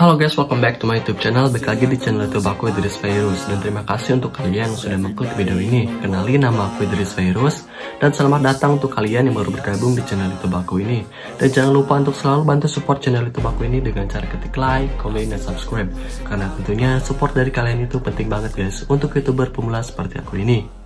Halo guys, welcome back to my YouTube channel. Balik lagi di channel YouTube aku, Idris Virus. Dan terima kasih untuk kalian yang sudah mengklik video ini. Kenalin, nama aku Idris Virus. Dan selamat datang untuk kalian yang baru bergabung di channel YouTube aku ini. Dan jangan lupa untuk selalu bantu support channel YouTube aku ini dengan cara ketik like, komen, dan subscribe. Karena tentunya support dari kalian itu penting banget guys untuk YouTuber pemula seperti aku ini.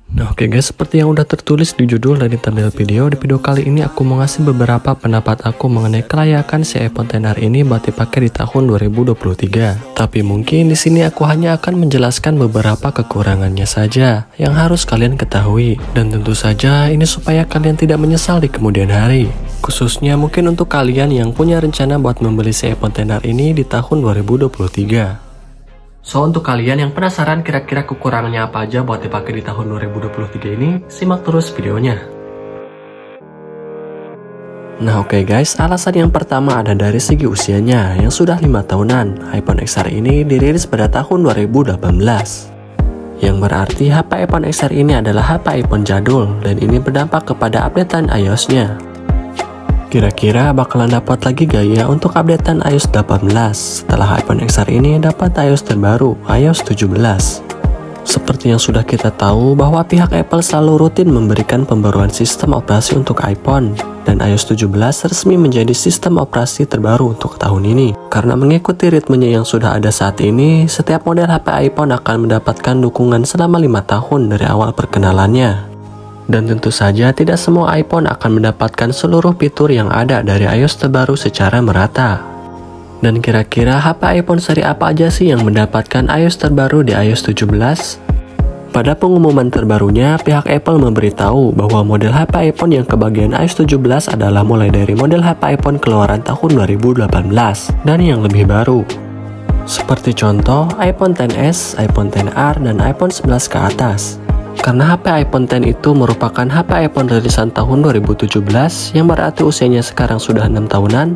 Nah oke guys, seperti yang udah tertulis di judul dan di thumbnail video, di video kali ini aku mau ngasih beberapa pendapat aku mengenai kelayakan si iPhone XR ini buat dipakai di tahun 2023. Tapi mungkin di sini aku hanya akan menjelaskan beberapa kekurangannya saja yang harus kalian ketahui. Dan tentu saja ini supaya kalian tidak menyesal di kemudian hari. Khususnya mungkin untuk kalian yang punya rencana buat membeli si iPhone XR ini di tahun 2023. So, untuk kalian yang penasaran kira-kira kekurangannya apa aja buat dipakai di tahun 2023 ini, simak terus videonya. Nah oke guys, alasan yang pertama ada dari segi usianya yang sudah 5 tahunan. iPhone XR ini dirilis pada tahun 2018. Yang berarti HP iPhone XR ini adalah HP iPhone jadul dan ini berdampak kepada updatean iOS-nya. Kira-kira bakalan dapat lagi gaya untuk updatean iOS 18 setelah iPhone XR ini dapat iOS terbaru, iOS 17. Seperti yang sudah kita tahu bahwa pihak Apple selalu rutin memberikan pembaruan sistem operasi untuk iPhone, dan iOS 17 resmi menjadi sistem operasi terbaru untuk tahun ini. Karena mengikuti ritmenya yang sudah ada saat ini, setiap model HP iPhone akan mendapatkan dukungan selama 5 tahun dari awal perkenalannya. Dan tentu saja tidak semua iPhone akan mendapatkan seluruh fitur yang ada dari iOS terbaru secara merata. Dan kira-kira HP iPhone seri apa aja sih yang mendapatkan iOS terbaru di iOS 17? Pada pengumuman terbarunya, pihak Apple memberitahu bahwa model HP iPhone yang kebagian iOS 17 adalah mulai dari model HP iPhone keluaran tahun 2018 dan yang lebih baru. Seperti contoh iPhone XS, iPhone XR, dan iPhone 11 ke atas. Karena HP iPhone X itu merupakan HP iPhone rilisan tahun 2017 yang berarti usianya sekarang sudah 6 tahunan.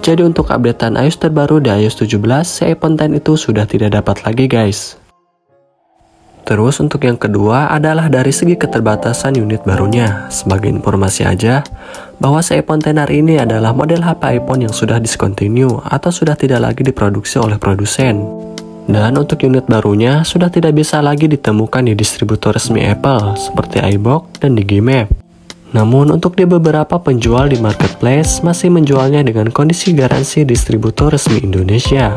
Jadi untuk updatean iOS terbaru di iOS 17, si iPhone X itu sudah tidak dapat lagi guys. Terus untuk yang kedua adalah dari segi keterbatasan unit barunya. Sebagai informasi aja, bahwa si iPhone XR ini adalah model HP iPhone yang sudah discontinue atau sudah tidak lagi diproduksi oleh produsen. Dan untuk unit barunya sudah tidak bisa lagi ditemukan di distributor resmi Apple seperti iBox dan Digimap. Namun untuk di beberapa penjual di marketplace masih menjualnya dengan kondisi garansi distributor resmi Indonesia.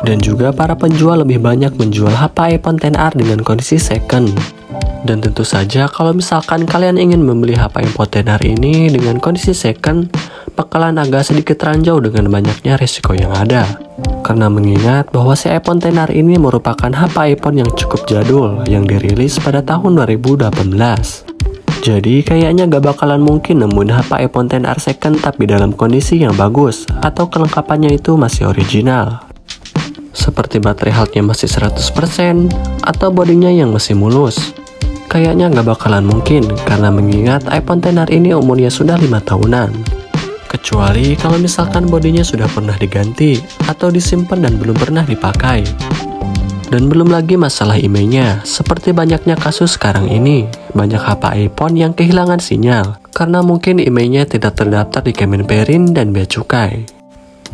Dan juga para penjual lebih banyak menjual HP iPhone XR dengan kondisi second. Dan tentu saja kalau misalkan kalian ingin membeli HP iPhone XR ini dengan kondisi second, bakalan agak sedikit ranjau dengan banyaknya risiko yang ada. Karena mengingat bahwa si iPhone XR ini merupakan HP iPhone yang cukup jadul yang dirilis pada tahun 2018. Jadi kayaknya gak bakalan mungkin nemuin HP iPhone XR second tapi dalam kondisi yang bagus atau kelengkapannya itu masih original. Seperti baterai health-nya masih 100% atau bodinya yang masih mulus. Kayaknya gak bakalan mungkin karena mengingat iPhone XR ini umurnya sudah 5 tahunan. Kecuali kalau misalkan bodinya sudah pernah diganti atau disimpan dan belum pernah dipakai. Dan belum lagi masalah IMEI-nya, seperti banyaknya kasus sekarang ini, banyak HP iPhone yang kehilangan sinyal karena mungkin IMEI-nya tidak terdaftar di Kemenperin dan Bea Cukai.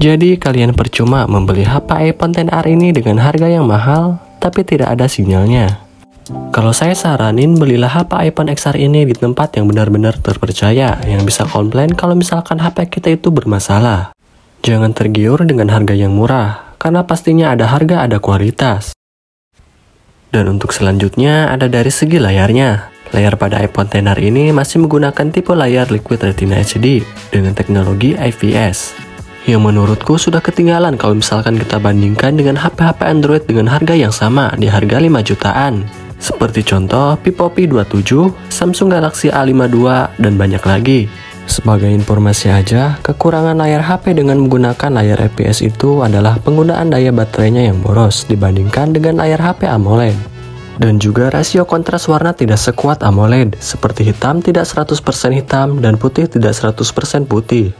Jadi kalian percuma membeli HP iPhone XR ini dengan harga yang mahal tapi tidak ada sinyalnya. Kalau saya saranin, belilah HP iPhone XR ini di tempat yang benar-benar terpercaya, yang bisa komplain kalau misalkan HP kita itu bermasalah. Jangan tergiur dengan harga yang murah, karena pastinya ada harga ada kualitas. Dan untuk selanjutnya ada dari segi layarnya. Layar pada iPhone XR ini masih menggunakan tipe layar Liquid Retina HD dengan teknologi IPS. Yang menurutku sudah ketinggalan kalau misalkan kita bandingkan dengan HP-HP Android dengan harga yang sama di harga 5 jutaan. Seperti contoh Vivo P27, Samsung Galaxy A52, dan banyak lagi. Sebagai informasi aja, kekurangan layar HP dengan menggunakan layar IPS itu adalah penggunaan daya baterainya yang boros dibandingkan dengan layar HP AMOLED. Dan juga rasio kontras warna tidak sekuat AMOLED, seperti hitam tidak 100% hitam dan putih tidak 100% putih.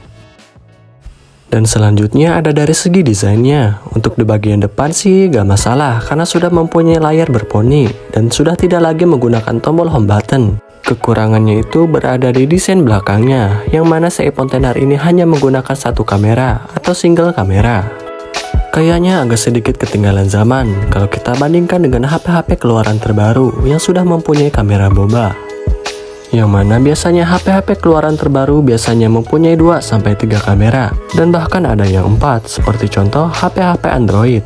Dan selanjutnya ada dari segi desainnya. Untuk di bagian depan sih gak masalah karena sudah mempunyai layar berponi dan sudah tidak lagi menggunakan tombol home button. Kekurangannya itu berada di desain belakangnya, yang mana si iPhone XR ini hanya menggunakan satu kamera atau single kamera. Kayaknya agak sedikit ketinggalan zaman kalau kita bandingkan dengan HP-HP keluaran terbaru yang sudah mempunyai kamera boba. Yang mana biasanya HP-HP keluaran terbaru biasanya mempunyai 2-3 kamera, dan bahkan ada yang 4, seperti contoh HP-HP Android.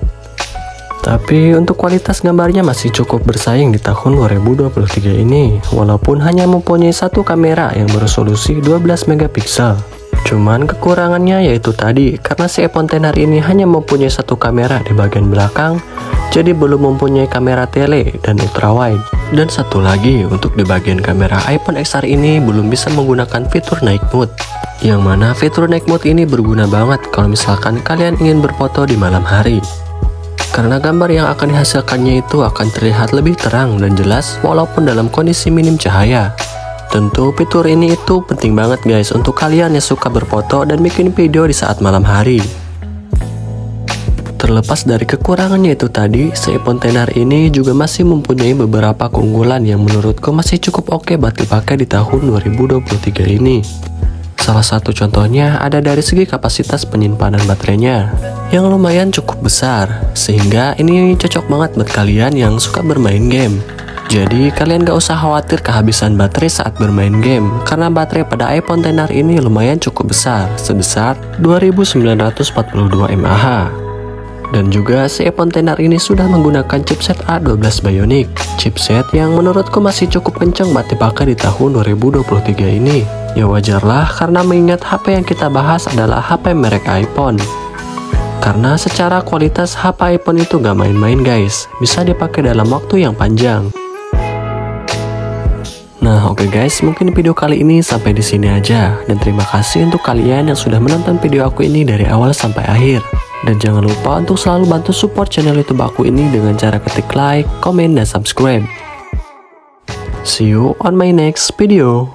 Tapi untuk kualitas gambarnya masih cukup bersaing di tahun 2023 ini, walaupun hanya mempunyai satu kamera yang beresolusi 12 megapiksel. Cuman kekurangannya yaitu tadi, karena si iPhone X ini hanya mempunyai satu kamera di bagian belakang, jadi belum mempunyai kamera tele dan ultrawide. Dan satu lagi, untuk di bagian kamera iPhone XR ini belum bisa menggunakan fitur night mode. Yang mana fitur night mode ini berguna banget kalau misalkan kalian ingin berfoto di malam hari. Karena gambar yang akan dihasilkannya itu akan terlihat lebih terang dan jelas walaupun dalam kondisi minim cahaya. Tentu fitur ini itu penting banget guys untuk kalian yang suka berfoto dan bikin video di saat malam hari. Terlepas dari kekurangannya itu tadi, si iPhone X ini juga masih mempunyai beberapa keunggulan yang menurutku masih cukup oke buat dipakai di tahun 2023 ini. Salah satu contohnya ada dari segi kapasitas penyimpanan baterainya yang lumayan cukup besar, sehingga ini cocok banget buat kalian yang suka bermain game. Jadi kalian gak usah khawatir kehabisan baterai saat bermain game, karena baterai pada iPhone X ini lumayan cukup besar, sebesar 2942 mAh. Dan juga si iPhone X ini sudah menggunakan chipset A12 Bionic, chipset yang menurutku masih cukup kenceng buat dipakai di tahun 2023 ini. Ya wajarlah, karena mengingat HP yang kita bahas adalah HP merek iPhone. Karena secara kualitas HP iPhone itu gak main-main guys, bisa dipakai dalam waktu yang panjang. Nah oke guys, mungkin video kali ini sampai di sini aja, dan terima kasih untuk kalian yang sudah menonton video aku ini dari awal sampai akhir. Dan jangan lupa untuk selalu bantu support channel YouTube aku ini dengan cara ketik like, komen, dan subscribe. See you on my next video.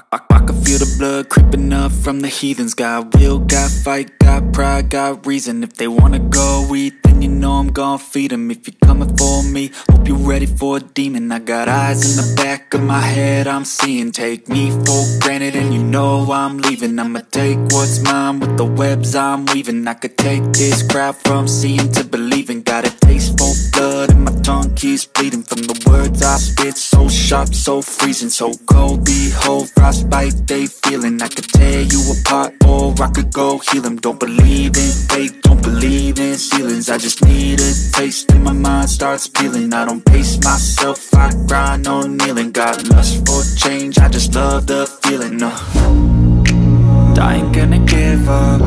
I can feel the blood creeping up from the heathens. Got will, got fight, got pride, got reason. If they wanna go eat, then you know I'm gon' feed them. If you're coming for me, hope you're ready for a demon. I got eyes in the back of my head, I'm seeing. Take me for granted and you know I'm leaving. I'ma take what's mine with the webs I'm weaving. I could take this crowd from seeing to believing. Got a taste for blood and my tongue keeps bleeding. From the words I spit, so sharp, so freezing. So cold, behold, frostbite they feeling. I could tear you apart or I could go heal them. Don't believe in fate, don't believe in ceilings. I just need a taste and my mind starts peeling. I don't pace myself, I grind on kneeling. Got lust for change, I just love the feeling. I ain't gonna give up,